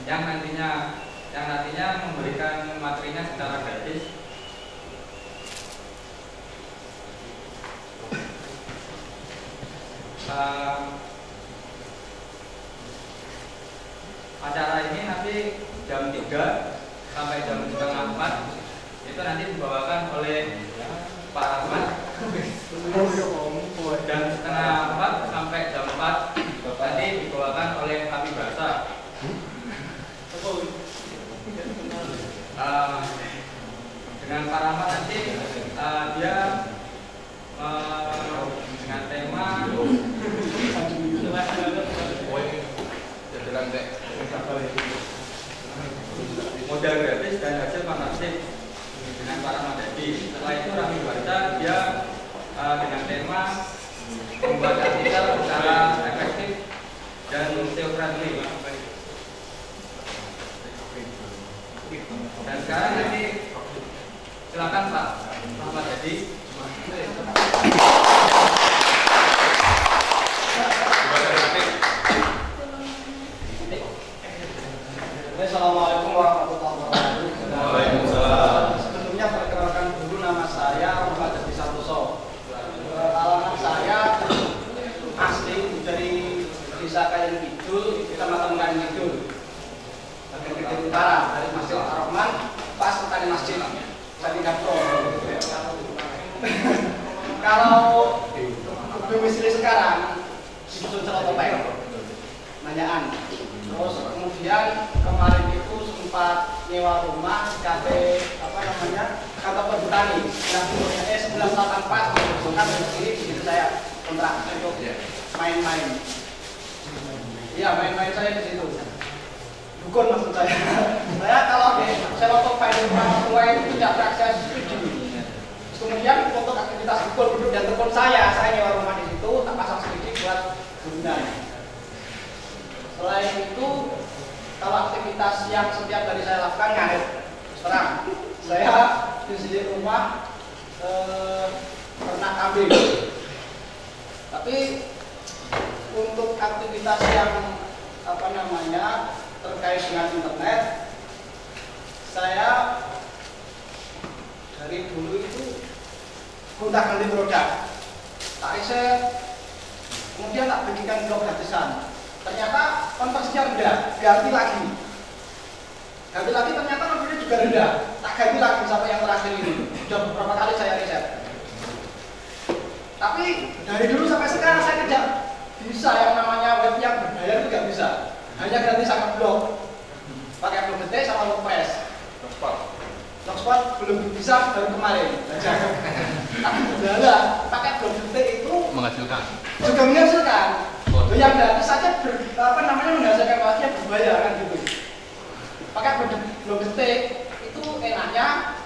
yang nantinya memberikan materinya secara gratis. Acara ini nanti jam 3 sampai jam setengah 4 itu nanti dibawakan oleh Pak Rahmat. Jam setengah 4 sampai jam 4 nanti dibawakan oleh Habib Basa. Dengan Pak Rahmat nanti dia dengan tema modal gratis dan hasil fantastik dengan Pak Rahmat tadi. Setelah itu Raffi Basa dia dengan tema membuat artikel secara efektif dan SEO-friendly. Dan sekarang nanti silakan Pak Rahmat tadi. Assalamualaikum warahmatullahi wabarakatuh. Waalaikumsalam. Sebelumnya perkenalkan dulu, nama saya Muhammad Hadi Santoso. Alamat saya asli dari Desa Kayan Kidul, Kecamatan Kayan Kidul, bagian Kidul Utara, dari Masjid Ar-Rahman, pas petani masjid. Saya tinggal pro. Kalau domisili sekarang di Dusun Celotopeng, Manyaan. Terus kemudian kemarin itu sempat nyewa rumah di kafe kantor Perhutani yang umurnya 1984 kan dari sini di situ saya kontrak untuk main-main. Iya, main-main saya di situ. Dukun maksud saya. Saya kalau di Celotopeng rumah tua itu tidak berakses studi. Kemudian untuk aktivitas dukun duduk dan tekun saya nyewa rumah di situ tak pasang studi buat gurunya. Selain itu, kalau aktivitas yang setiap hari saya lakukan ngarit. Terang, saya di sini rumah ternak kambing. Tapi untuk aktivitas yang terkait dengan internet, saya dari dulu itu gonta-ganti produk. Tak riset, kemudian tak bikinkan blog gratisan. Ternyata konversinya rendah, ganti lagi ternyata konversinya juga rendah, tak ganti lagi sampai yang terakhir ini. Sudah beberapa kali saya riset. Tapi dari dulu sampai sekarang saya tidak bisa yang namanya web yang berbayar itu nggak bisa. Hanya gratis sama blog, pakai blog gede sama WordPress. Blogspot belum bisa baru kemarin. Tapi kendala pakai blog gede itu menghasilkan. Juga menghasilkan. Yang gratis saja menghasilkan wajib berbayar kan gitu. Pakai blog detik itu enaknya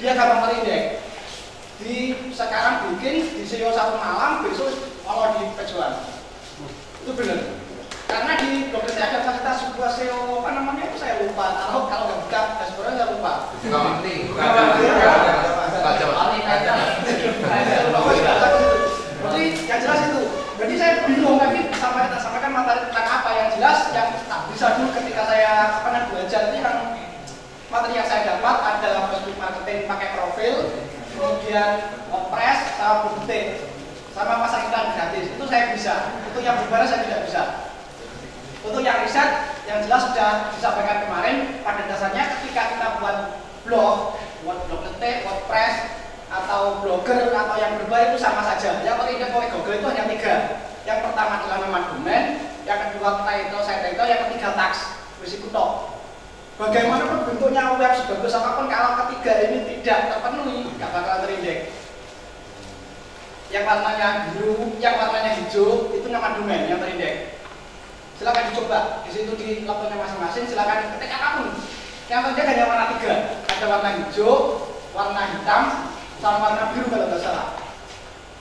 dia gampang terindeks. Sekarang bikin di SEO 1 malam, besok kalau di pejuan. Itu benar. Karena di blog detik ada fasilitas sebuah SEO itu saya lupa. Kalau nggak buka dashboardnya saya lupa. Jadi yang jelas itu. Jadi saya bingung tapi sampaikan materi tentang apa yang jelas yang tak bisa dulu ketika saya belajar ini kan materi yang saya dapat ada Facebook marketing pakai profil, kemudian WordPress sama blog sama pasang iklan gratis itu saya bisa. Untuk yang berbayar saya tidak bisa. Untuk yang riset yang jelas sudah disampaikan kemarin pada dasarnya ketika kita buat blog detik, WordPress atau blogger atau yang berbayar itu sama saja. Yang terindeks oleh Google itu hanya 3. Yang pertama adalah nama domain, yang kedua title, yang ketiga tags. Risiko tok. Bagaimanapun bentuknya web sebagus apapun kalau ketiga ini tidak terpenuhi, nggak bakalan terindeks. Yang warnanya biru, yang warnanya hijau itu nama domain yang terindeks. Silakan dicoba di situ di laptopnya masing-masing. Silakan ketik apapun. Yang terindeks hanya warna 3. Ada warna hijau, warna hitam, sama warna biru kalau nggak salah.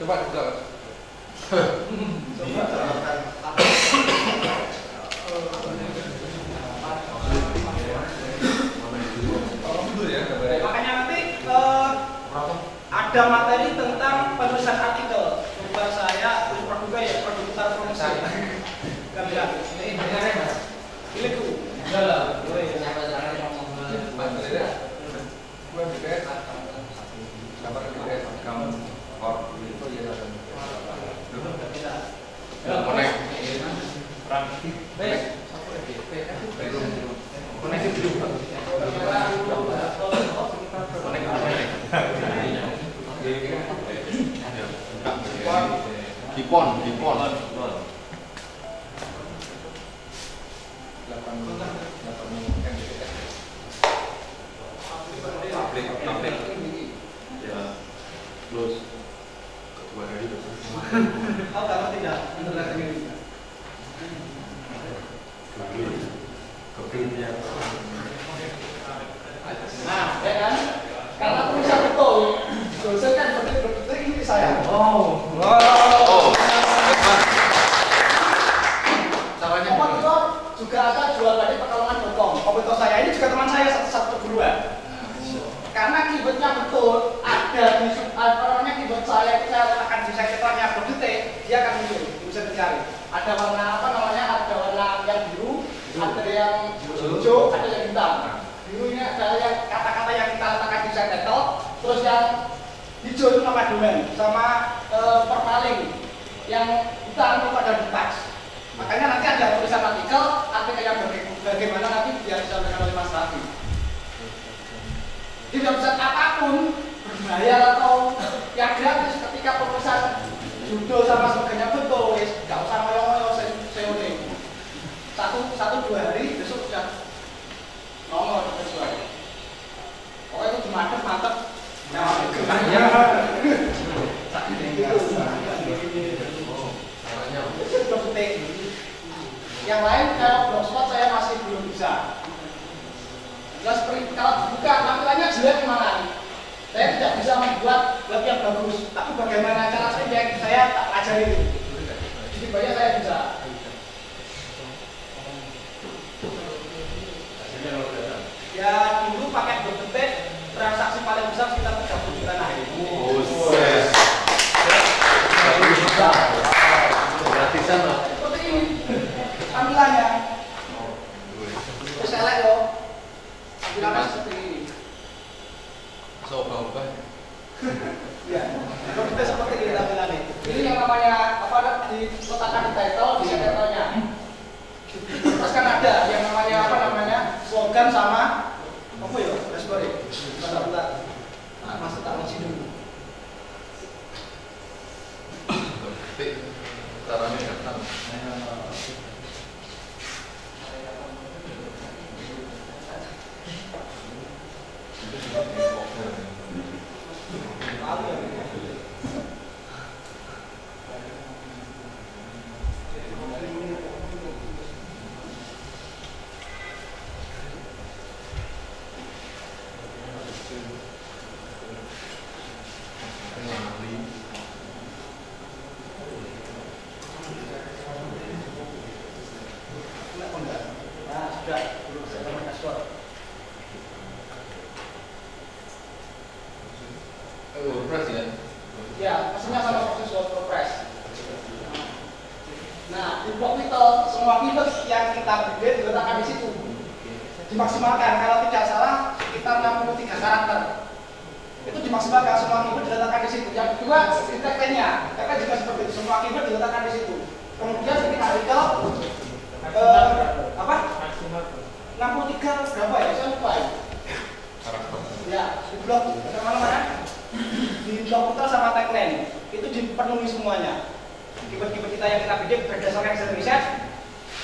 Coba dijelaskan. Makanya nanti ada materi tentang penulisan artikel. Coba saya tulis produk ya, produk besar promosi. Gak bilang. Ini Enggak lah. Sampai sekarang ngomong Gue BTS, kabar BTS, kamu or itu ya connect, Perang. connect itu juga, Kipon. Public. Ya, close. Ketua dari itu. Tahu kalau tidak internet ini. Kepinnya. Nah, ya kan? Karena tulisan betul, dosen kan betul ini saya. Oh. Kompetitor juga ada jual dari pekalongan.com. Kompetitor saya ini juga teman saya satu perguruan. Karena keywordnya betul, ada di keyword saya itu saya letakkan di sekretarnya berdetik, dia akan muncul, bisa dicari. Ada warna ada warna yang biru, ada yang hijau, ada yang hitam. Biru ini adalah yang kata-kata yang kita letakkan di sekretar, terus yang hijau itu nama domain, sama permaling, yang hitam itu ada di teks. Makanya nanti ada tulisan artikel yang bagaimana nanti biar disampaikan oleh Mas Raffi. Di website apapun berbayar atau yang gratis ketika penulisan judul sama sebagainya betul, nggak usah ngoyo-ngoyo seone. Satu dua hari besok sudah nongol sesuai. Pokoknya itu mantep. Yang lain kayak blogspot saya masih belum bisa. Kalau dibuka tampilannya jelek gimana? Saya tidak bisa membuat web yang bagus, tapi bagaimana cara saya tak ajari. Jadi banyak saya bisa. Ya dulu pakai Blogdetik, transaksi paling besar sekitar 30 juta naik. Gratisan lah. Seperti ini tampilannya. Terus saya lihat loh. Tampilannya seperti ini. Sobat. Ya, Blogdetik seperti ini tampilannya. Ini yang namanya diletakkan di title, di sekretarnya. Terus kan ada yang namanya slogan sama apa ya? Dashboard. Bentar. Masuk tak kunci dulu. Caranya kan. WordPress ya? Ya, mesinnya sama persis WordPress. Nah, di blog itu semua keyword yang kita buat diletakkan di situ. Dimaksimalkan, kalau tidak salah sekitar 63 karakter. Itu dimaksimalkan, semua keyword diletakkan di situ. Yang kedua, di tagline-nya, tagline juga seperti itu, semua keyword diletakkan di situ. Kemudian bikin artikel apa? 63 berapa ya? Saya lupa ya. Ya, di blog mana-mana? Di blog putar sama tagline itu dipenuhi semuanya. Keyword-keyword kita yang kita bidik berdasarkan hasil riset,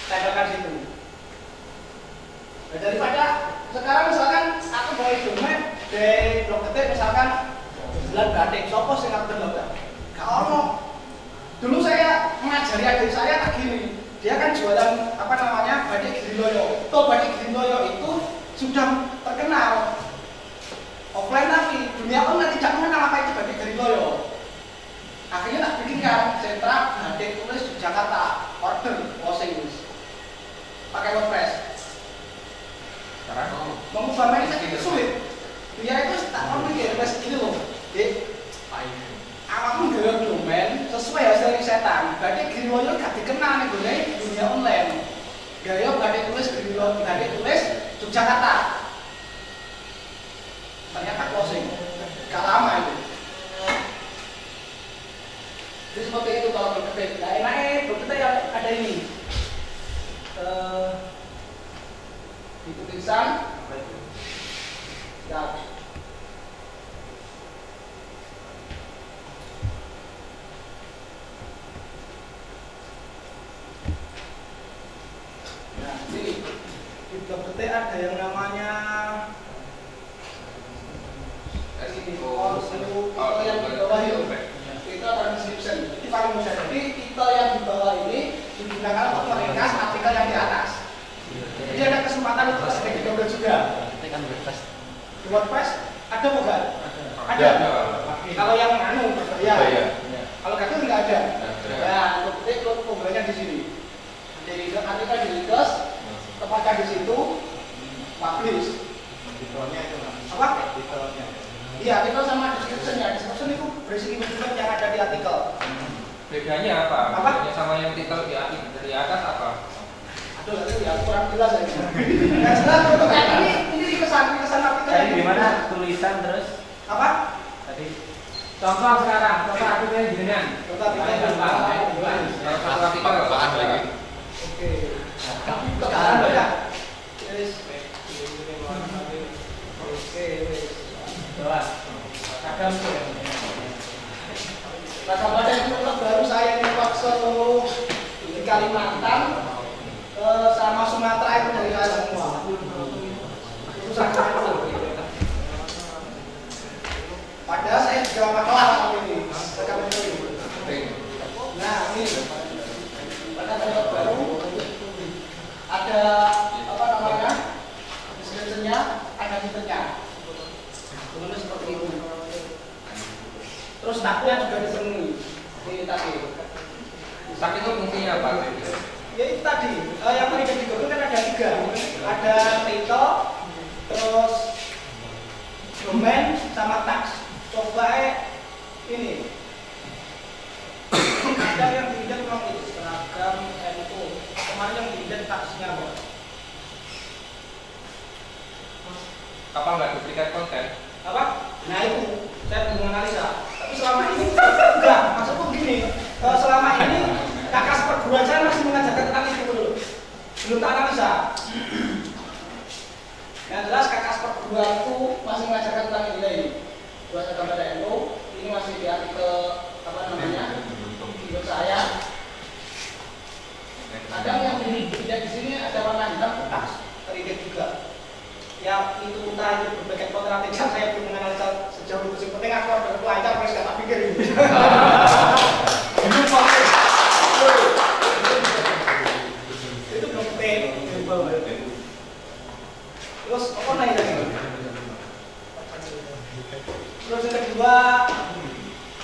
tempelkan situ. Nah, daripada sekarang misalkan aku bawa domain dari Blogdetik misalkan bulan batik, sopo sing ngerti loh. Kalau dulu saya mengajari adik saya tak gini, dia kan jualan batik Giriloyo. Toh batik Giriloyo itu sudah terkenal offline, tapi dunia online tidak mengenal apa itu batik Giriloyo. Akhirnya tak bikinkan sentra batik tulis di Jakarta, order closing pakai WordPress. Mengubah mindset itu sulit. Dia itu tak mau mikir segini loh. Awakmu gawe domain sesuai hasil risetan. Batik Giriloyo gak dikenal nih dunia online. Gayo Batik Tulis Gerindo Batik Tulis Yogyakarta. Ternyata closing. Gak lama itu. Jadi seperti itu kalau berketik. Nah enaknya berketik yang ada ini. Di tulisan. Ya. Nah, sini di blog detik ada yang namanya titel yang di bawah itu. Itu transcription. Ini paling mudah. Jadi titel yang di bawah ini digunakan untuk meringkas artikel yang di atas. Jadi ada kesempatan untuk sedikit download juga. Di WordPress ada bukan? Ada. Kalau yang anu berbayar. Kalau gratis nggak ada. Nah, untuk ketik pembayarannya di sini. Jadi artikel di request, tempatkan di situ, publish. Titelnya itu Apa? Titelnya. Iya, artikel sama description-nya. Description itu berisi image yang ada di artikel. Bedanya apa? Apa? Bedanya sama yang titel di atas apa? Aduh, itu ya kurang jelas ya. Nggak jelas untuk ini kesan artikel. Jadi gimana tulisan terus Apa? tadi? Contoh sekarang, contoh artikelnya jenengan. Contoh artikelnya jenengan. Satu artikel apaan lagi? Oke. Sekarang beda. Yes. Oke, Coba. Kadang Rasa baca itu baru saya di Pakso di Kalimantan sama Sumatera itu dari saya semua. Itu sangat itu. Padahal saya juga makelar sama ini. Nah ini pada tempat baru ada apa namanya description-nya, ada titelnya. Kemudian seperti itu. Terus taknya juga dipenuhi. Ini tadi. Sak itu fungsinya apa? Ya itu tadi. Yang tadi di Google kan ada 3. Ada title, terus domain, sama tax. Coba ini. Ada yang diinjak memang itu seragam NU. Kemarin yang diinjak taxnya kok. Apa nggak duplikat konten? Apa? Nah itu saya belum menganalisa. Tapi selama ini enggak. Maksudku begini. Selama ini kakak perguruan saya masih mengajarkan tentang itu dulu. Belum tak analisa. Yang jelas kakak perguruan itu masih mengajarkan tentang nilai ini. Buat gambar NU. Ini masih di artikel apa namanya? Menurut saya. Kadang yang tidak di sini ada warna hitam bekas. Terlihat juga. Ya itu entah itu berbagai konten atau tidak, saya belum menganalisa sejauh itu. Yang penting aku ada lancar, harus gak tak pikir ini. Itu belum penting. Terus apa naik lagi? Terus yang kedua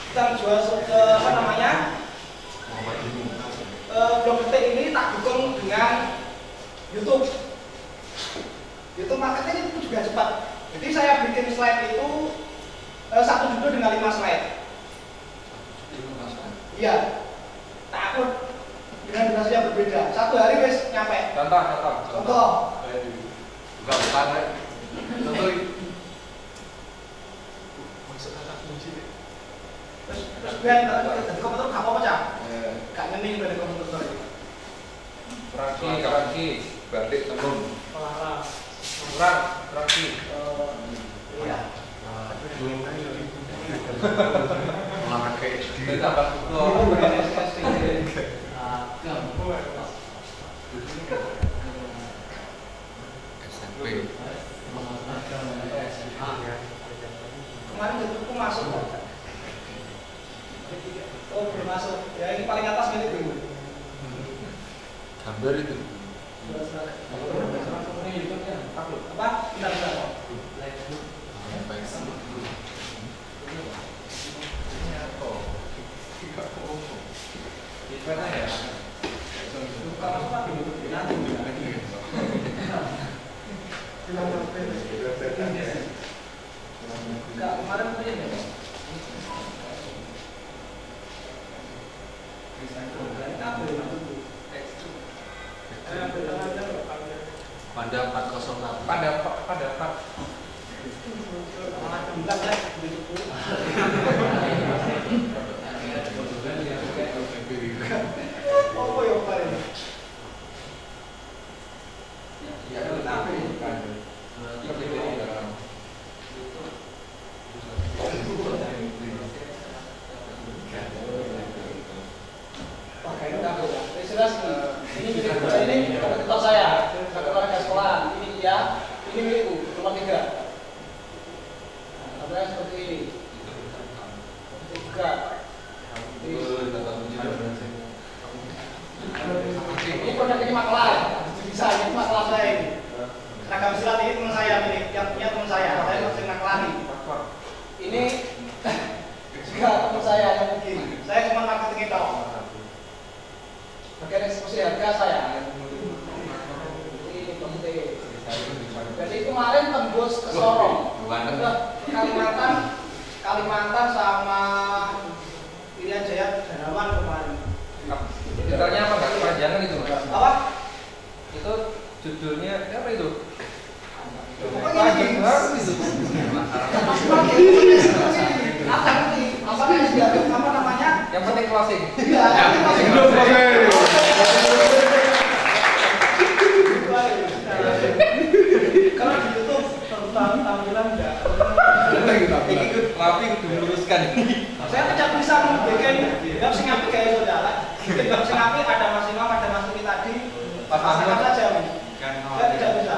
kita menjual ke apa namanya? Blog detik ini tak dukung dengan YouTube. YouTube marketing itu juga cepat. Jadi saya bikin slide itu satu judul dengan 5 slide. Iya. Tak upload dengan durasi yang berbeda. Satu hari wis nyampe. Contoh. Bukan bukan ya. Contoh Terus biar dari komputer gak apa-apa cak. Gak ngening dari komputer. Franky, batik tenun. Franky. Iya. Malah kayak SD. Tambah SMP. Kemarin YouTubeku masuk. Oh belum masuk. Ya ini paling atas milik dulu. Gambar itu. Apa? Bentar. Gimana ya? Buka masuk lagi nanti. Enggak, kemarin print ya. Kabel. Panda 401. Pada Bentar ya. Oh, ya Pak. Ya, tapi kan. Ini ketua saya, keluarga sekolah. Ini dia, ini milikku, nomor 3. Nah, seperti ini. 3. Ini produk ini makelar, bisa ini makelar saya ini. Seragam silat ini teman saya, yang punya teman saya masih makelari. Ini juga teman saya yang bikin. Saya cuma marketing itu. Bagian eksekusi harga saya. Ini penting. Jadi kemarin tembus ke Sorong, Kalimantan sama Irian Jaya Darawan kemarin. Detailnya apa nggak kepanjangan itu mas? Apa? Itu judulnya apa itu? Pokoknya ini. Apa namanya? Yang penting closing. Iya. Kalau di YouTube tampilan enggak. Tapi diluruskan. Saya tidak bisa bikin bab sing apik kayak saudara. Bikin bab sing apik ada Mas Imam, ada Mas Tumi tadi. Pasangan saja, Mas. Saya tidak bisa.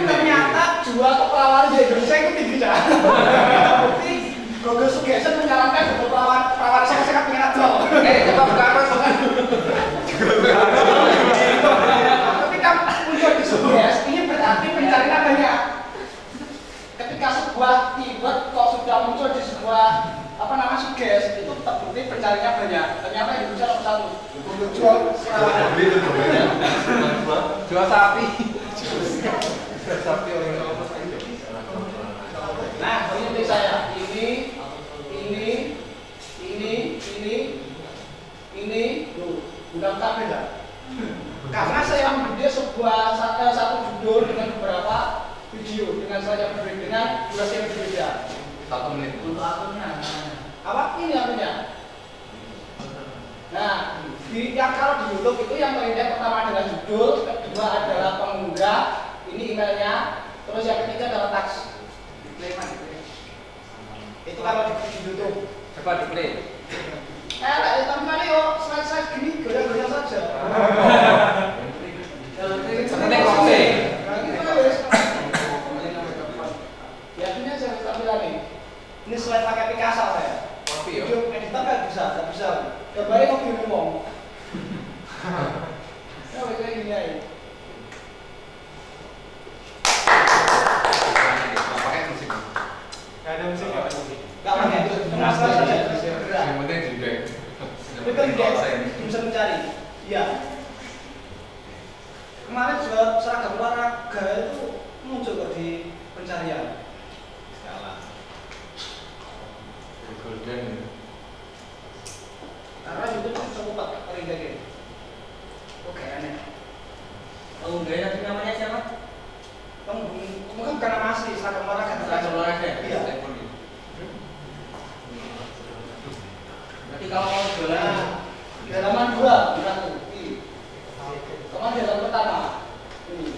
Ternyata jual keperawanan di Indonesia itu tinggi dah. Bukti Google Suggestion menyarankan keperawanan saya sangat minat dong. Coba buka apa? Ketika muncul di Sugges, ini berarti pencarian banyak. Ketika sebuah keyword kok sudah muncul di sebuah Sugges, itu terbukti pencariannya banyak. Ternyata Indonesia nomor 1. Jual keperawanan. Jual sapi. Nah, ini saya. Ini, bukan kabel lah. Karena saya membuat satu judul dengan beberapa video dengan saya berbeda dengan durasi yang berbeda. 1 menit. Untuk akunnya. Apa ini akunnya? Nah, yang kalau di YouTube itu yang paling pertama adalah judul, kedua adalah pengunggah, ini emailnya, terus yang ketiga adalah teks. Itu kalau di YouTube. Coba di play. Tampilannya yuk slide-slide gini, goyang-goyang saja. Penting closing. Biasanya saya tampilannya. Ini slide pakai Picasa saya. Kopi ya. Video editor kan bisa, tidak bisa. Gambarnya kopi ngomong. Ya, kayak gini aja. Pakai musik. Gak ada musik, gak ada musik. Gak pakai, cuma slide saja. Yang penting di back. Itu kan bisa mencari. Iya. Kemarin juga seragam olahraga itu muncul kok di pencarian. Golden. Karena YouTube kan cepat ringkasnya. Oke, aneh. Pengunggahnya tadi namanya siapa? Kamu kan bukan nama asli, seragam olahraga. Seragam olahraga. Iya. Berarti kalau mau jualan Di halaman 2, bukan tuh. Kemarin di halaman pertama. Ini.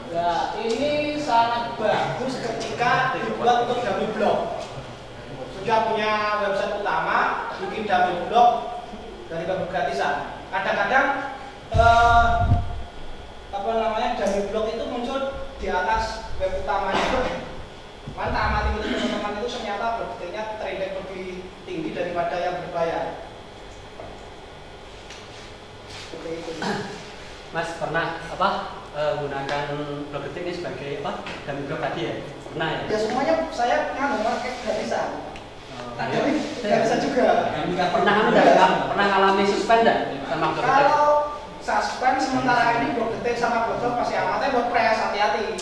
Nah, ini sangat bagus ketika dibuat untuk dummy blog. Sudah punya website utama, bikin dummy blog dari web gratisan. Kadang-kadang dummy blog itu muncul di atas web utamanya. Mantap amati teman-teman itu ternyata berdetiknya trending lebih tinggi tinggi daripada yang berbayar. Seperti itu. Mas pernah menggunakan blok detik ini sebagai dummy block tadi ya? Pernah ya? Ya semuanya saya pakai gratisan. Tapi gratisan juga. Pernah ngalami suspend enggak sama blok detik? Kalau suspend sementara ini blok detik sama blok masih aman, tapi WordPress hati-hati.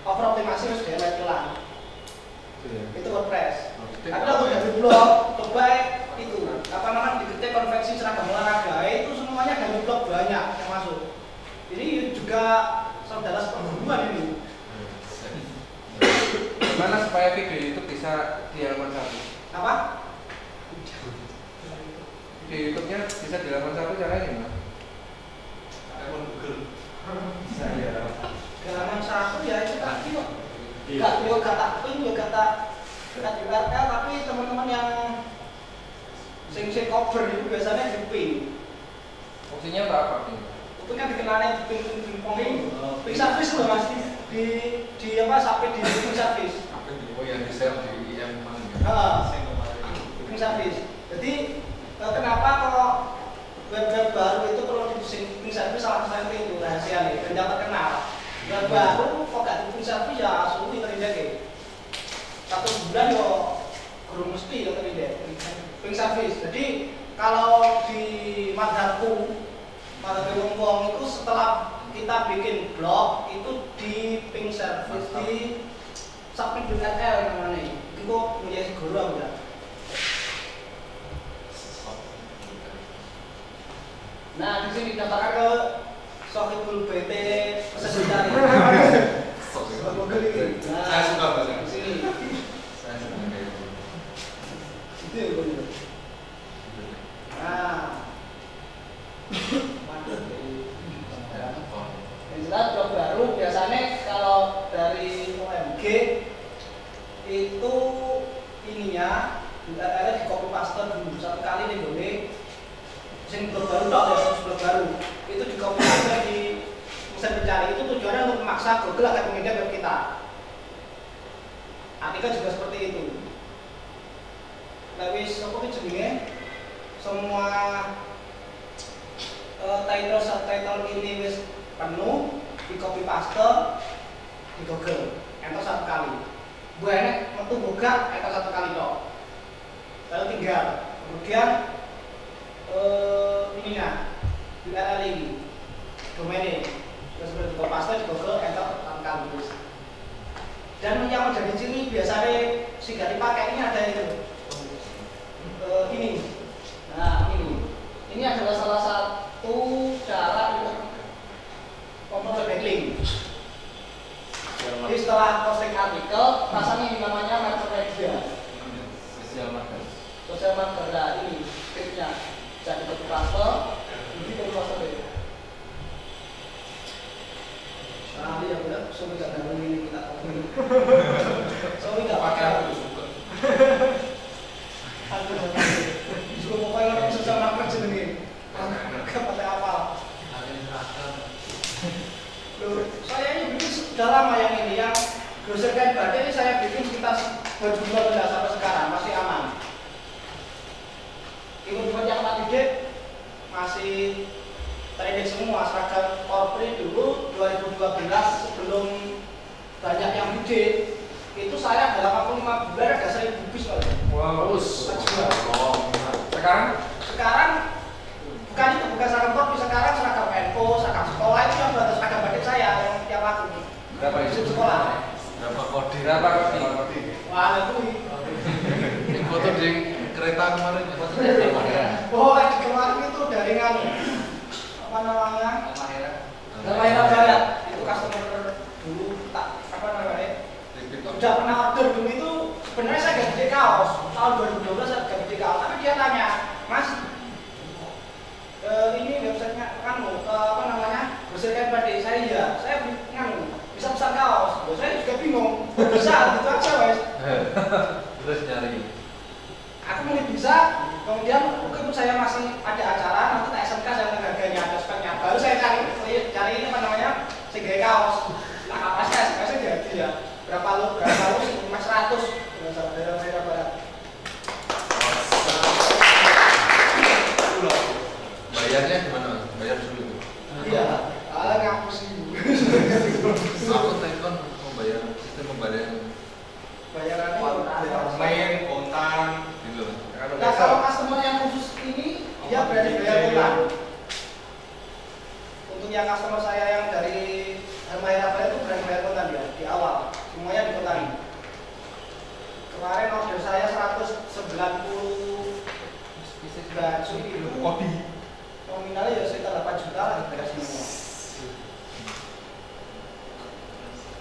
Overoptimasi harus dihilang. Itu WordPress. Tapi kalau dari blog, coba itu diketik konveksi seragam olahraga itu semuanya dari blog banyak yang masuk. Ini juga saudara seperguruan ini. Gimana supaya video itu bisa di halaman 1? Apa? Video YouTube-nya bisa di halaman 1 caranya gimana? Google. Halaman 1 ya itu tadi kok. Gak tak pin, gak tak URL, tapi teman-teman yang sing cover itu biasanya di pin. Fungsinya untuk apa? Itu kan dikenalnya di pin service loh mas, di sampai di pin service. Oh yang di share di IM mana? Pin service. Jadi kenapa kalau web baru itu perlu di pin service salah satu itu rahasia nih, dan yang terkenal. Web baru kok gak di pin service ya sulit terjadi. 1 bulan yo kurang mesti ya terjadi pin service. Jadi kalau di madhabku wong itu setelah kita bikin blog itu di ping service di submit URL namanya itu menjadi guru udah. Nah di sini daftarkan ke Sohibul BT sesudah ini. Saya suka bahasa di sini. saya suka kayak gitu. Itu ya benar. Nah. Yang jelas blog baru biasanya kalau dari OMG itu ininya URL di copy paste dulu 1 kali nih boleh. Mesin blog baru dong ya, blog baru itu di copy paste di mesin pencari itu tujuannya untuk memaksa Google akan menginjak web kita. Artikel juga seperti itu. Lewis apa jenenge semua title subtitle ini wis penuh di copy paste di Google enter 1 kali buahnya metu buka enter 1 kali dong lalu tinggal kemudian ininya URL ini domain ini terus di copy paste di Google enter 1 kali dan yang menjadi ciri biasanya sehingga dipakai ini ada itu ini nah ini adalah salah satu cara untuk memperoleh backlink. Jadi setelah posting artikel, rasanya ini namanya metadata. Sosial marketer. Nah, ini tipsnya. Bisa di paste, ini di paste deh. Nah, ya udah, sorry gak ada ini kita. Sorry gak pakai aku suka. Aku suka pokoknya orang sosial marketer jenenge. Kepada apa? Loh, saya ini bikin sudah lama yang ini yang browser kain batik ini saya bikin sekitar 2 bulan sampai sekarang masih aman. Event yang update masih terindeks semua seragam corporate dulu 2012 sebelum banyak yang update itu saya dalam 85 bulan ada 1000 bis malah. Wow. Sekarang bukan itu, bukan seragam corporate, sekarang seragam info, seragam sekolah itu yang batas seragam batik saya yang laku nih. berapa itu? Sekolah. Berapa kode? Wah, itu. Ini foto di kereta kemarin. Oh, di kemarin itu dari apa namanya? Almahera Barat. Itu customer dulu tak apa namanya? Udah pernah order dulu itu sebenarnya saya ganti kaos tahun 2012 saya ganti kaos tapi dia tanya Mas ini websitenya kan apa namanya bersihkan batik saya bisa pesan kaos saya juga bingung bisa gitu aja wes Terus nyari aku mungkin bisa kemudian mungkin saya masih ada acara nanti tak SMK saya harganya ada speknya baru saya cari ini apa namanya segala kaos nah apa sih SMK saya jadi ya berapa lu sih 100 daerah Barat berani bayar kontan. Untuk yang customer saya yang dari Hermaya itu berani bayar kontan ya di awal, semuanya dikontani. Kemarin order saya 190 baju itu Kodi. nominalnya ya sekitar 8 juta lah beres semua.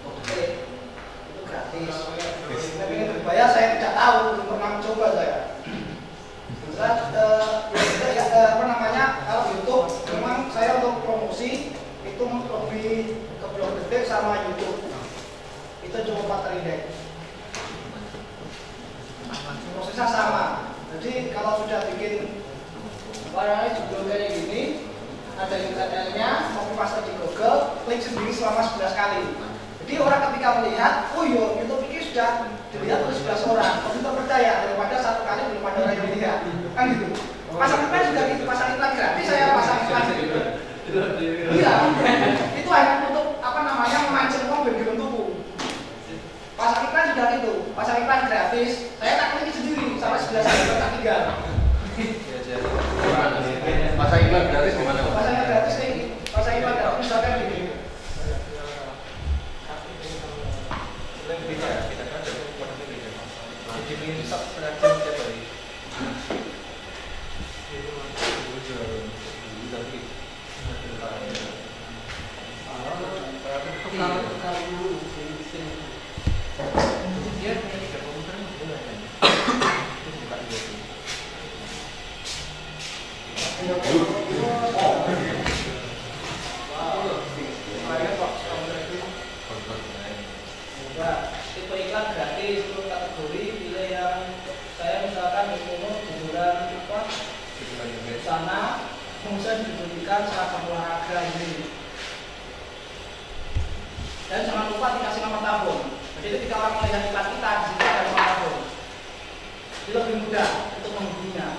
Oke, itu gratis. Tapi ini berbayar saya tidak tahu, belum pernah mencoba saya. Terus apa namanya, kalau YouTube memang saya untuk promosi itu lebih ke blog gede sama YouTube. Itu cuma partner index. Prosesnya sama. Jadi kalau sudah bikin barangnya judul kayak gini, ada URL-nya, mau paste di Google, klik sendiri selama 11 kali. Jadi orang ketika melihat, oh iya, YouTube ini sudah dilihat oleh 11 orang, kita percaya daripada satu kali belum ada orang yang lihat, kan gitu. Pasang iklan juga gitu, pasang iklan gratis, saya pasang iklan gitu. Iya, itu hanya untuk apa namanya memancing uang biar belum tubuh. Pasang iklan juga gitu, pasang iklan gratis, saya tak klik sendiri sampai 11 kali tak tinggal. Pasang iklan gratis gimana? Pasang iklan gratis kayak gini, pasang iklan gratis misalkan gini. Tipe iklan gratis untuk kategori pilih yang saya misalkan itu jualan apa sana kemudian diberikan seragam olahraga ini, dan jangan lupa dikasih nomor telepon. Jadi ketika orang melihat iklan kita di situ ada nomor telepon, jadi lebih mudah untuk menghubunginya.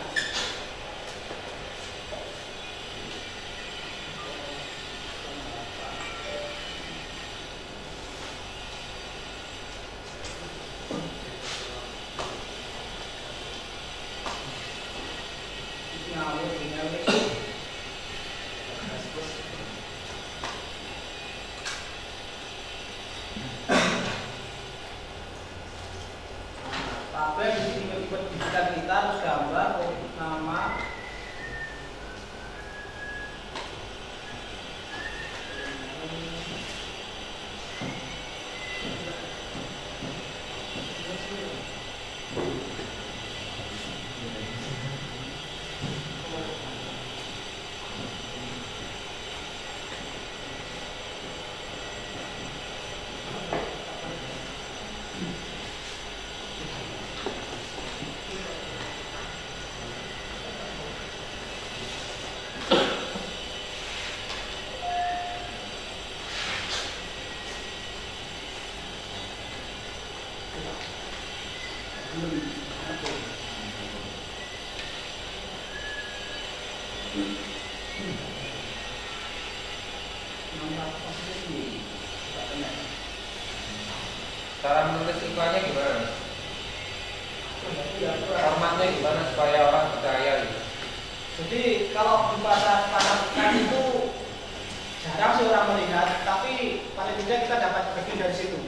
Tabel di sini tipe digital kita harus gambar, nama, Cara menulis iklannya gimana? Formatnya gimana supaya orang percaya gitu? Jadi kalau di pasar iklan itu jarang sih orang melihat, tapi paling tidak kita dapat bagian dari situ.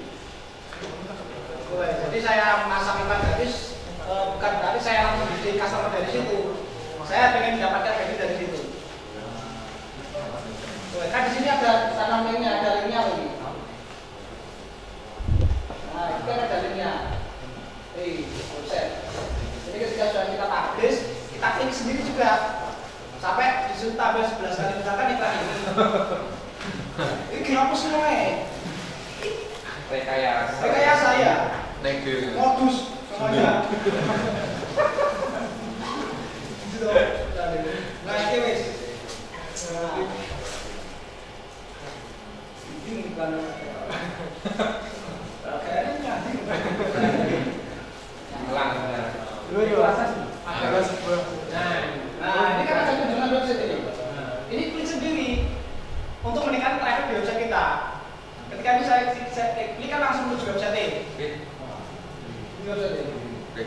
Jadi saya masang iklan gratis, bukan berarti saya langsung jadi customer dari situ. Saya ingin mendapatkan bagian dari situ. Kan di sini ada tanam linknya, ada linknya lagi. Nah, itu kan ada linknya. Website. Jadi ketika sudah kita publish, kita klik sendiri juga. Sampai disuruh tabel 11 kali misalkan iklan ini. Ini kenapa semuanya? Rekayasa ya. Modus semuanya. Nah, ini wis. Ini bukan. Kayaknya Hilang. Nah, ini kan ada kunjungan website ini. Ini klik sendiri untuk meningkatkan traffic di website kita. Ketika ini saya klik kan langsung menuju website ini. Ini website ini.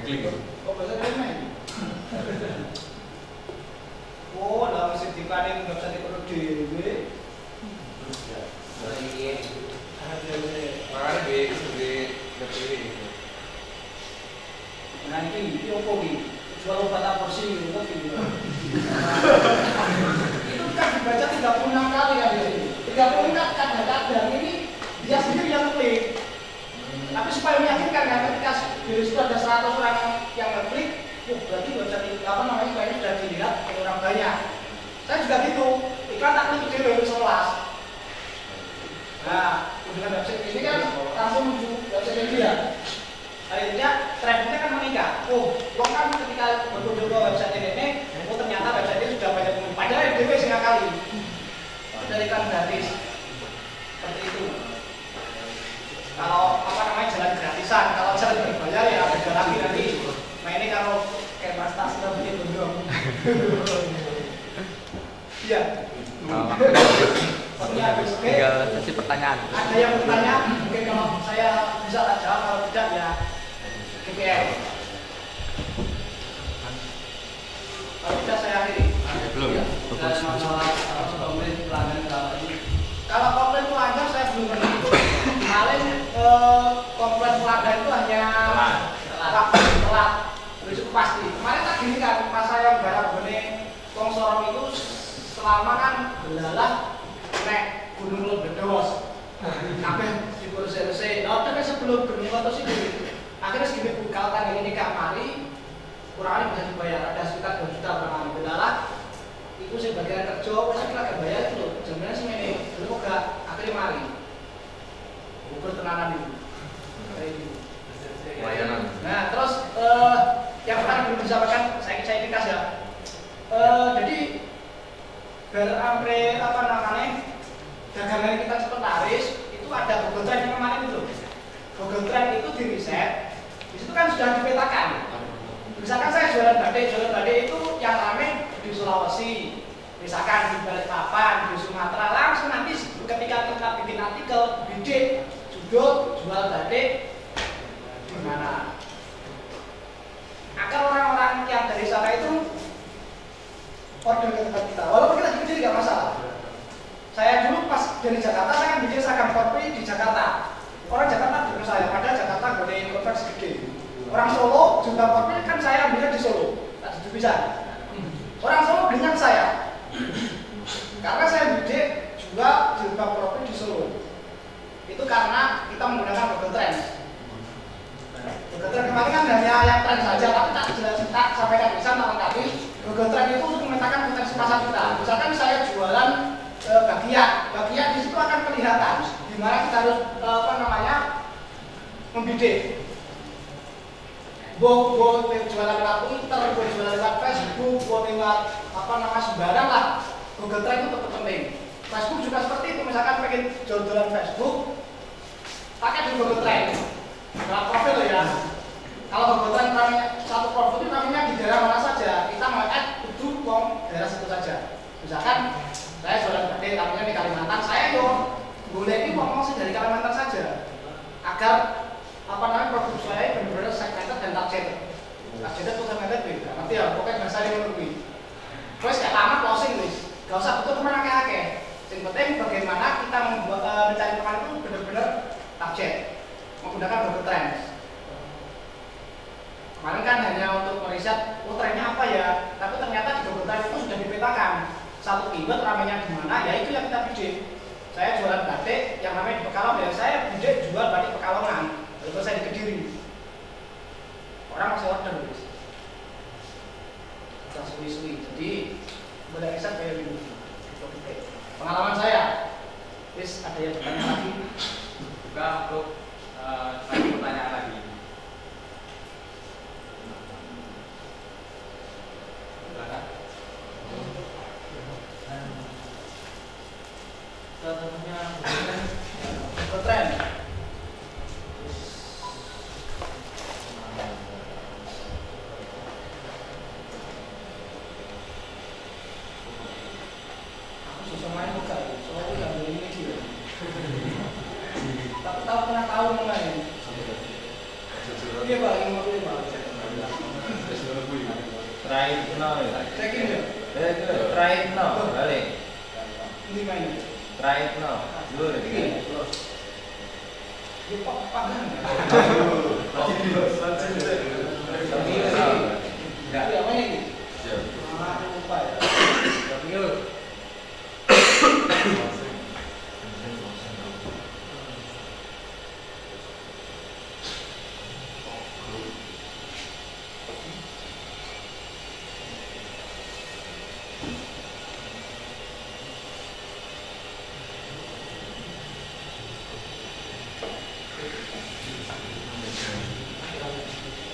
Klik. Oh, iklan itu website produk dewe. Makanya di DPW. Nah ini apa ini? Jual obat aborsi gitu. Itu kan dibaca 36 kali kan di sini. 36 kadang-kadang ini dia sendiri yang klik. Tapi supaya meyakinkan kan ketika di situ ada 100 orang yang ngeklik, berarti website apa namanya iklannya sudah dilihat oleh orang banyak. Saya juga gitu, iklan tak klik di website 11. Nah, dengan website ini kan langsung menuju website media. Akhirnya trafficnya kan meningkat. Oh, lo kan ketika berkunjung ke website ini, oh ternyata website ini sudah banyak pengunjung. Padahal DW setengah kali dari iklan gratis. Seperti itu. Kalau apa namanya jalan gratisan, kalau jalan berbayar ya beda lagi nanti. Nah ini kalau kayak Mas Tas sudah bikin bondong. Iya. Tinggal sesi pertanyaan. Ada yang bertanya, mungkin kalau saya bisa tak jawab, kalau tidak ya GPR. Kalau tidak saya akhiri. Belum ya? Kalau komplain pelanggan saya belum pernah. Paling komplain pelanggan itu hanya telat. Itu pasti. Kemarin tak gini kan, pas saya barang benih Wong Sorong itu selama kan belalah nek gunung Lebedos. Kabeh dikursi-kursi. Nah, kan sebelum gunung Lebedos itu akhirnya segini bukal tanggal ini kamari kurangnya bisa dibayar ada sekitar 2 juta per hari. Belalah itu sebagian kerja, saya kira bayar itu loh. Jaminan sih ini dulu gak akhirnya mari. Ukur tenanan itu. Layanan. Nah, terus yang pertama belum disampaikan saya ikhlas ya. Jadi berampre apa namanya dagangan kita cepat laris itu ada Google Trend yang kemarin itu. Google Trend itu di riset, di situ kan sudah dipetakan. Misalkan saya jualan badai itu yang ramai di Sulawesi, misalkan di Balikpapan, di Sumatera, langsung nanti ketika kita bikin artikel, bidik, judul, jual badai di mana. Agar orang-orang yang dari sana itu order ke tempat kita, walaupun kita bikin tidak masalah. Saya dulu pas dari Jakarta, saya kan bikin seragam kopi di Jakarta. Orang Jakarta bikin saya, padahal Jakarta boleh konversi gede. Orang Solo, jumlah kopi kan saya ambilnya di Solo, tak bisa. Orang Solo dengan saya, karena saya bidik juga jilbab kopi di Solo. Itu karena kita menggunakan Google Trends. Google Trends kemarin kan hanya yang tren saja, tapi tak jelasin, tak sampaikan bisa melengkapi. Google Trends itu untuk memetakan potensi pasar kita. Misalkan saya jualan bagian di situ akan kelihatan di mana kita harus membidik. Bo jualan lewat Twitter, bo jualan lewat Facebook, bo lewat sembarang lah. Google Trends itu tetap penting. Facebook juga seperti itu, misalkan pengen jualan Facebook, pakai di Google Trends. Dalam profil loh ya. Kalau Google Trends namanya satu profil itu namanya di daerah mana saja, kita mau add tujuh daerah situ saja. Misalkan saya jualan badai, namanya di Kalimantan, saya boleh ini promosi dari Kalimantan saja, agar produk saya benar-benar segmented dan targeted. Targeted atau segmented beda. Nanti ya, pokoknya bahasa yang lebih. Terus kayak lama closing guys, gak usah betul kemana kakek. Yang penting bagaimana kita mencari teman itu benar-benar target, menggunakan Google Trends. Kemarin kan hanya untuk meriset, trennya apa ya? Tapi ternyata di Google Trends itu sudah dipetakan. Satu keyword ramainya di mana, ya itu yang kita bidik. Saya jualan batik yang namanya di Pekalongan, ya saya bidik jual batik Pekalongan. Lalu saya di Kediri. Orang masih order guys. Kita suwi-suwi. Jadi boleh riset kayak gitu. Pengalaman saya. Terus ada yang bertanya lagi? Juga untuk satu pertanyaan lagi. Tren. Aku susah main buka, soalnya nggak boleh ini dia. Tapi pernah tahu mengenai. Iya bang, ini mau beli bang. Try no. Checking ya. Try no. Balik. Ini main. Try no. Dulu lagi. Lupa panggang. Enggak. Iya, mana ini? Siap. Lupa ya.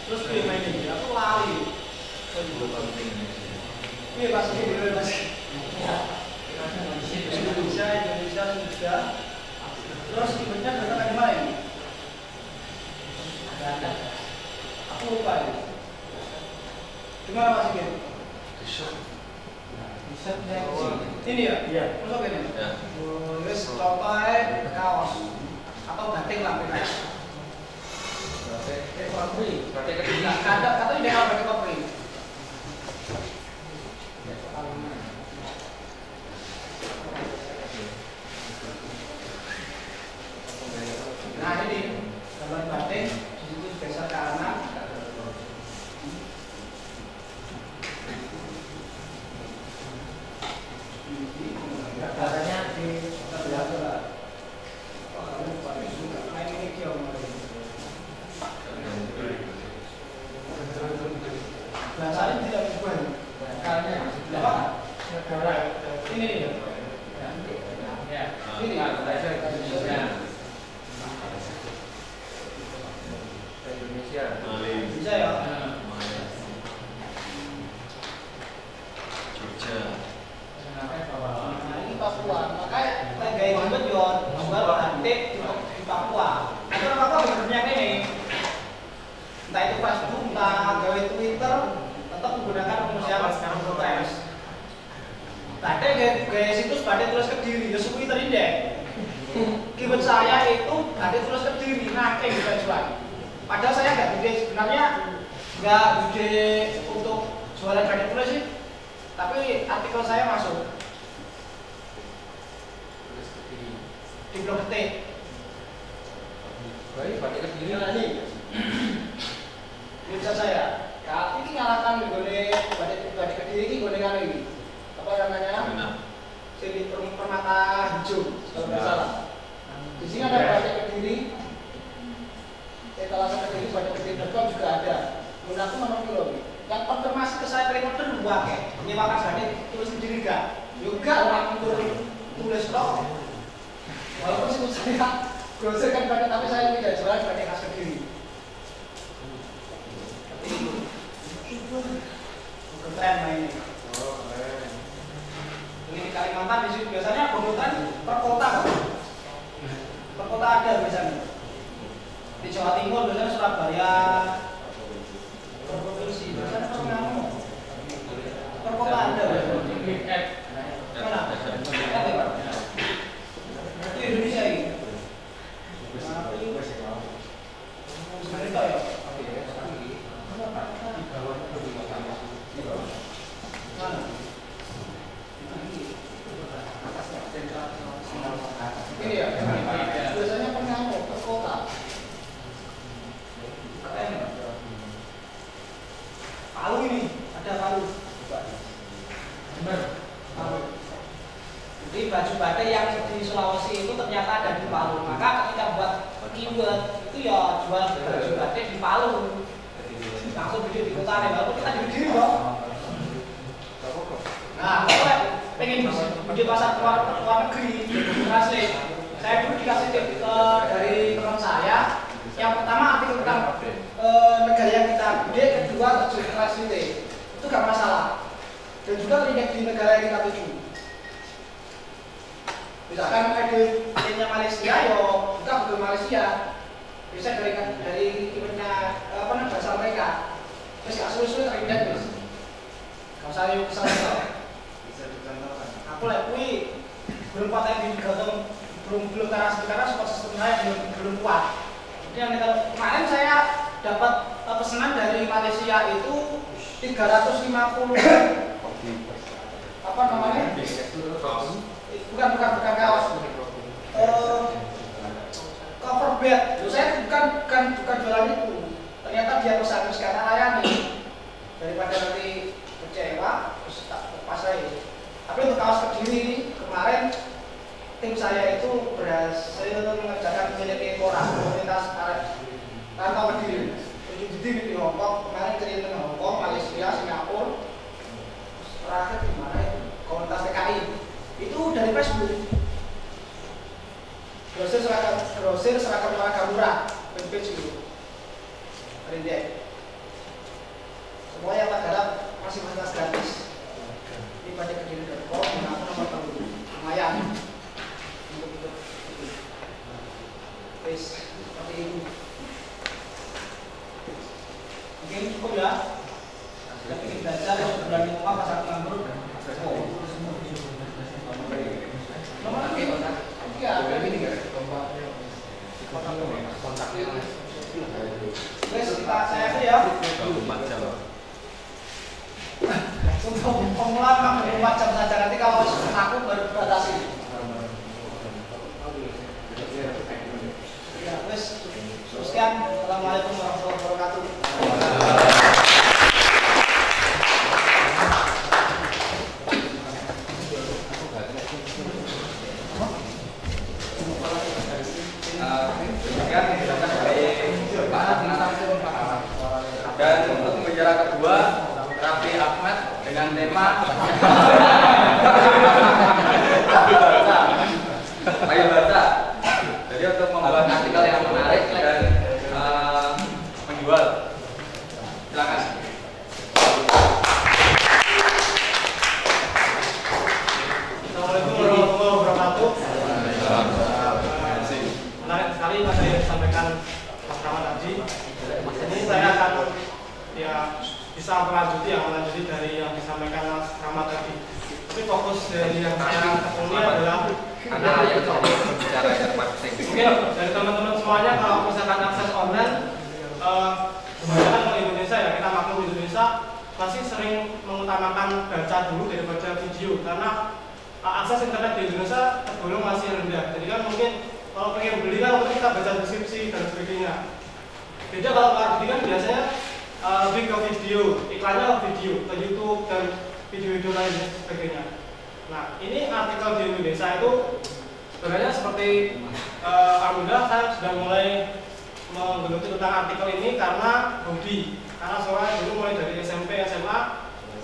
Terus dia main ini, aku lali. Iya pas ini dulu mas. Indonesia sudah. Terus eventnya datang dari mana ini? Aku lupa ya. Gimana mas ini? Ini ya? Iya. Masuk ini? Ya. Terus contohnya kaos atau batik lah. Berarti ketika Kata ini apa batik kopi? Nah ini gambar batik di situ geser ke kanan. Gambarnya di sebelah sebelah. Main ini kiong. Bahasanya tidak berubah. Apa? Ini nih. Ini Indonesia. bisa ya. Jogja. Nah ini Papua. Makanya gaya jemput jual batik di Papua. Nanti orang Papua benernya ini. Entah itu Facebook, entah gawe Twitter, tetap menggunakan rumus yang sekarang protes. Batik gaya situs batik tulis Kediri, ya suku terindek. Keyword saya itu batik tulis Kediri, nangkeng di Jual. Padahal saya nggak gede, sebenarnya nggak gede untuk jualan batik tulis sih. Tapi artikel saya masuk di blog detik. baik batik Kediri tadi. Bisa saya. Kalau ini nyalakan gone batik Kediri ini gone kan ini. Apa namanya? Sini permata hijau, kalau nggak salah. Di sini ada batik Kediri. Etalase Kediri, batik Kediri.com juga ada. Gunaku nomor kilo. Yang konfirmasi ke saya paling order dua kayak menyewakan batik tulis Kediri enggak? Juga orang tulis blog. Walaupun situs saya browser kan batik, tapi saya tidak jualan batik khas Kediri. Keren main ini. Ini di Kalimantan di sini biasanya pembuatan per kota. Per kota ada biasanya. Di Jawa Timur biasanya Surabaya. Per provinsi biasanya per nama. Per kota ada biasanya. Mana? Ada Pak. Itu Indonesia ini. Sebenarnya ya. Mana? Ini ya, biasanya pengamuk per kota. Keren. Palu ini, ada Palu. Benar, Palu. Jadi baju batik yang di Sulawesi itu ternyata ada di Palu. Maka ketika buat keyword itu ya jual baju batik di Palu. Langsung video di kota lain, walaupun kita di Kediri dong. Nah, kalau pengen video pasar luar negeri, translate. Saya dulu dikasih tip dari teman saya. Yang pertama artikel tentang negara yang kita gede, kedua terjun translate. Itu gak masalah. Dan juga terindeks di negara yang kita tuju. Misalkan ID-nya Malaysia, yo buka Google Malaysia. Bisa dari keywordnya bahasa mereka. Terus gak sulit-sulit terindeks guys. Gak usah yuk kesal-kesal. Aku lagi belum kuat yang digotong, belum karena support sistem saya belum kuat. Jadi yang kemarin saya dapat pesanan dari Malaysia itu apa namanya? Bukan kaos. Cover bed. Saya bukan jualan itu. Ternyata dia pesan karena layani. Daripada nanti kecewa, terus tak lepas saya. Tapi untuk kaos Kediri kemarin tim saya itu berhasil mengerjakan milik komunitas Rantau Kediri. Jadi di Hongkong, kemarin kirim ke Hongkong, Malaysia, Singapura. Terakhir di mana itu? Komunitas TKI. Itu dari Facebook. Grosir seragam olahraga murah, fanpage itu. Dari dia. Semua yang tak garap masih fasilitas gratis. Ini pada Kediri.com, aku nomor tahu lumayan untuk itu. Seperti itu. Mungkin cukup ya. Sudah ingin belajar, berani ngomong pas aku nganggur. Nomor lagi kontak. Iya. Kontaknya. Wes kita saya aja ya. 24 jam. Untuk pemula 24 jam saja, nanti kalau aku baru batasi. Ya, wes. Sekian. Assalamualaikum warahmatullahi wabarakatuh. Dan untuk pembicara kedua, Raffi Ahmad dengan tema Ayo baca. Jadi untuk membuat artikel yang menarik dan menjual. Silakan. Assalamualaikum warahmatullahi wabarakatuh. Menarik sekali apa yang disampaikan Mas Rahmat tadi. Ini saya akan bisa melanjuti dari yang disampaikan Mas Rahmat tadi. Tapi fokus dari yang saya tekuni adalah mungkin dari teman-teman semuanya kalau misalkan akses online kebanyakan orang Indonesia ya, kita maklum di Indonesia masih sering mengutamakan baca dulu daripada video karena akses internet di Indonesia tergolong masih rendah. Jadi kan mungkin kalau pengen beli kan kita baca deskripsi dan sebagainya. Beda kalau marketing kan biasanya lebih ke video, iklannya ke video, ke YouTube dan video-video lain dan sebagainya. Nah, ini artikel di Indonesia itu sebenarnya seperti alhamdulillah saya sudah mulai menggeluti tentang artikel ini karena hobi. Karena soalnya dulu mulai dari SMP, SMA,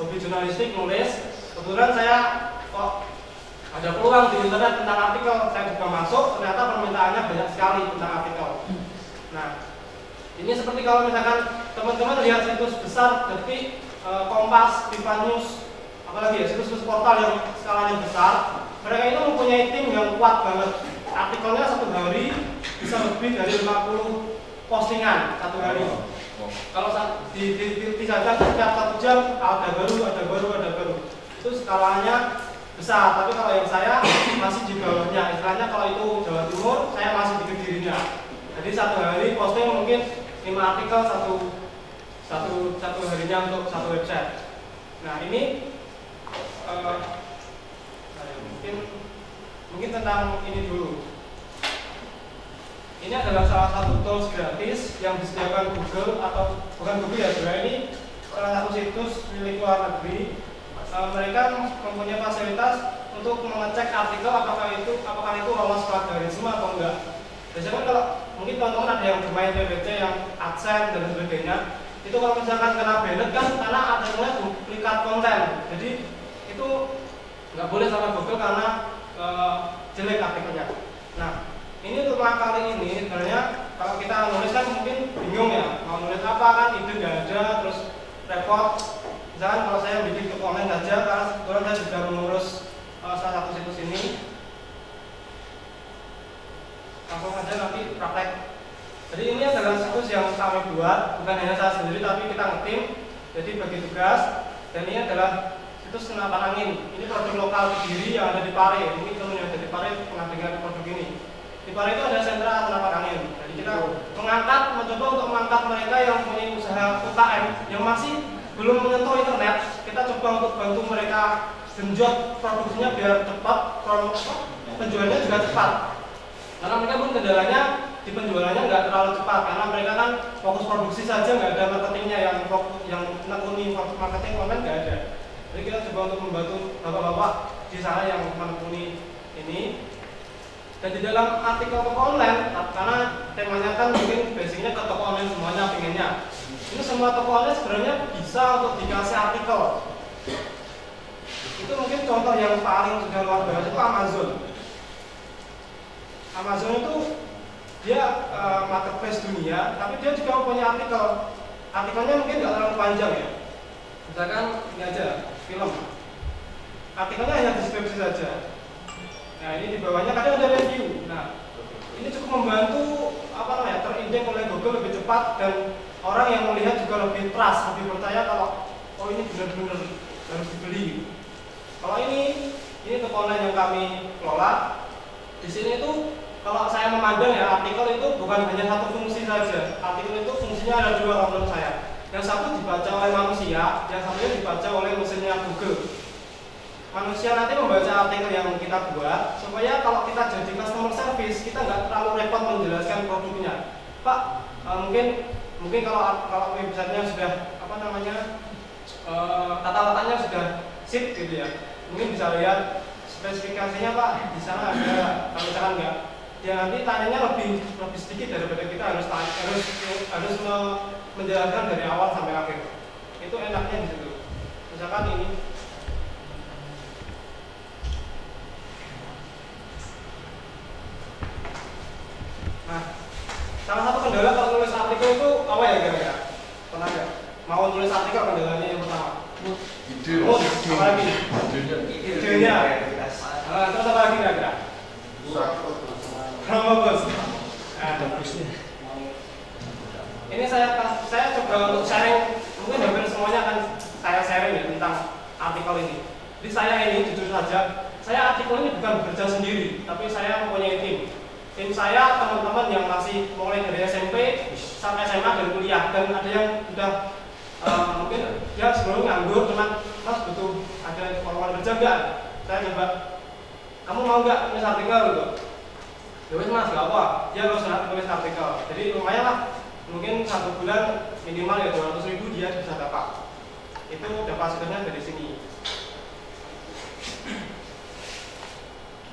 hobi jurnalistik, nulis. Kebetulan saya kok ada peluang di internet tentang artikel, saya juga masuk, ternyata permintaannya banyak sekali tentang artikel. Nah, ini seperti kalau misalkan teman-teman lihat situs besar, Detik, Kompas, Viva News, apalagi ya situs-situs portal yang skalanya besar, mereka itu mempunyai tim yang kuat banget. Artikelnya satu hari bisa lebih dari 50 postingan satu hari. Kalau disajikan setiap 1 jam ada baru. Itu skalanya besar. Tapi kalau yang saya masih di bawahnya, istilahnya kalau itu Jawa Timur, saya masih di Kedirinya. Jadi satu hari posting mungkin 5 artikel satu harinya untuk satu website. Nah ini mungkin tentang ini dulu. Ini adalah salah satu tools gratis yang disediakan Google atau bukan Google ya, sebenarnya ini salah satu situs milik luar negeri. Mereka mempunyai fasilitas untuk mengecek artikel apakah itu lolos plagiarisme atau enggak. Biasanya kalau mungkin teman-teman ada yang bermain PPT yang AdSense dan sebagainya, itu kalau misalkan kena banned kan karena adanya duplikat konten. Jadi itu nggak boleh sama Google karena jelek artikelnya. Nah, ini untuk kali ini sebenarnya kalau kita nulis kan mungkin bingung ya, mau nulis apa kan ide nggak ada, terus repot. Misalkan kalau saya bikin ke online saja, karena kebetulan saya sudah mengurus salah satu situs ini, langsung saja nanti praktek. Jadi ini adalah situs yang kami buat, bukan hanya saya sendiri tapi kita ngetim, jadi bagi tugas. Dan ini adalah situs senapan angin. Ini produk lokal Kediri yang ada di Pare. Mungkin teman yang ada di Pare pernah dengar produk ini. Di Pare itu ada sentra senapan angin. Jadi kita mencoba untuk mengangkat mereka yang punya usaha UKM yang masih belum menyentuh internet, kita coba untuk bantu mereka genjot produksinya biar cepat, penjualannya juga cepat. Karena mereka pun kendalanya di penjualannya nggak terlalu cepat karena mereka kan fokus produksi saja, nggak ada marketingnya yang menekuni marketing online nggak ada. Jadi kita coba untuk membantu bapak-bapak di sana yang menekuni ini. Dan di dalam artikel toko online, karena temanya kan mungkin basicnya ke toko online semuanya pengennya. Ini semua toko online sebenarnya bisa untuk dikasih artikel. Itu mungkin contoh yang paling sudah luar biasa itu Amazon. Amazon itu dia marketplace dunia, tapi dia juga punya artikel. Artikelnya mungkin nggak terlalu panjang ya. Misalkan ini aja film. Artikelnya hanya deskripsi saja. Nah ini di bawahnya kadang ada review. Nah ini cukup membantu terindeks oleh Google lebih cepat dan orang yang melihat juga lebih trust, lebih percaya kalau oh ini benar-benar harus dibeli. Kalau ini toko online yang kami kelola. Di sini itu kalau saya memandang ya artikel itu bukan hanya satu fungsi saja. Artikel itu fungsinya ada dua kalau menurut saya. Yang satu dibaca oleh manusia, yang satunya dibaca oleh mesinnya Google. Manusia nanti membaca artikel yang kita buat supaya kalau kita jadi customer service kita nggak terlalu repot menjelaskan produknya. Pak, mungkin kalau websitenya sudah kata-katanya sudah sip gitu ya. Mungkin bisa lihat spesifikasinya Pak di sana ada. Kalau misalkan nggak, dia nanti tanyanya lebih sedikit daripada kita harus menjelaskan dari awal sampai akhir. Itu enaknya di situ. Misalkan ini. Nah, salah satu kendala kalau nulis artikel itu apa ya kira-kira? Pernah nggak? Mau nulis artikel kendalanya yang pertama? Ide. Apa lagi? Idenya. Terus apa lagi kira-kira? Bagus. Ini saya coba untuk sharing, mungkin hampir semuanya akan saya sharing ya tentang artikel ini. Jadi saya ini jujur saja, saya artikel ini bukan bekerja sendiri, tapi saya mempunyai tim. Tim saya teman-teman yang masih mulai dari SMP sampai SMA dan kuliah, dan ada yang sudah mungkin ya sebelum nganggur cuman mas butuh ada lowongan kerja enggak? Saya coba, kamu mau nggak nulis artikel gitu? Ya wes mas, nggak apa, dia harus nulis artikel. Jadi lumayan lah, mungkin 1 bulan minimal ya 200.000 dia bisa dapat. Itu depositonya dari sini.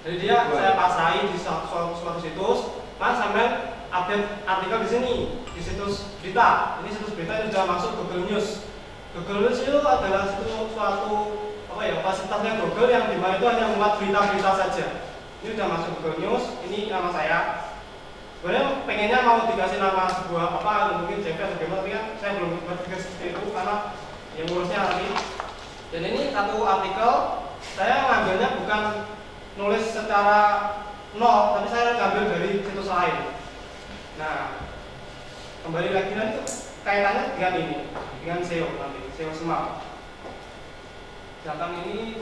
Jadi dia saya pasrai di suatu situs, mas sampai update artikel di sini di situs berita. Ini situs berita yang sudah masuk Google News. Google News itu adalah suatu fasilitasnya Google yang dimana itu hanya membuat berita-berita saja. Ini sudah masuk Google News. Ini nama saya. Sebenarnya pengennya mau dikasih nama sebuah mungkin JP atau gimana, tapi kan saya belum berpikir seperti itu karena yang ngurusnya nanti. Dan ini satu artikel saya ngambilnya bukan nulis secara nol, tapi saya ngambil dari situs lain. Nah, kembali lagi nanti kaitannya dengan ini, dengan SEO nanti, SEO Smart. Misalkan ini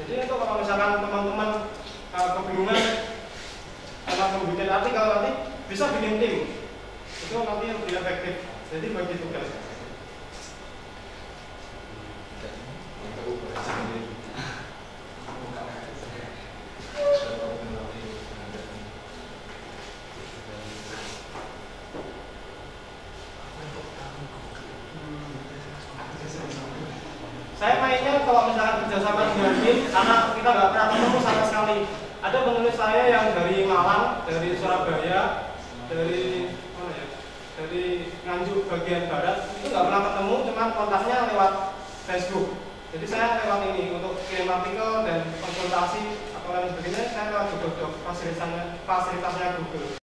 jadi itu kalau misalkan teman-teman kebingungan karena membuat artikel nanti bisa bikin tim, itu nanti lebih efektif. Jadi bagi tugas. Saya mainnya kalau misalkan kerjasama dengan tim, karena kita nggak pernah ketemu sama sekali. Ada penulis saya yang dari Malang, dari Surabaya, dari Nganjuk bagian barat, itu nggak pernah ketemu, cuman kontaknya lewat Facebook. Jadi saya lewat ini untuk kirim artikel dan konsultasi atau lain sebagainya, saya lewat Google Doc, fasilitasnya Google.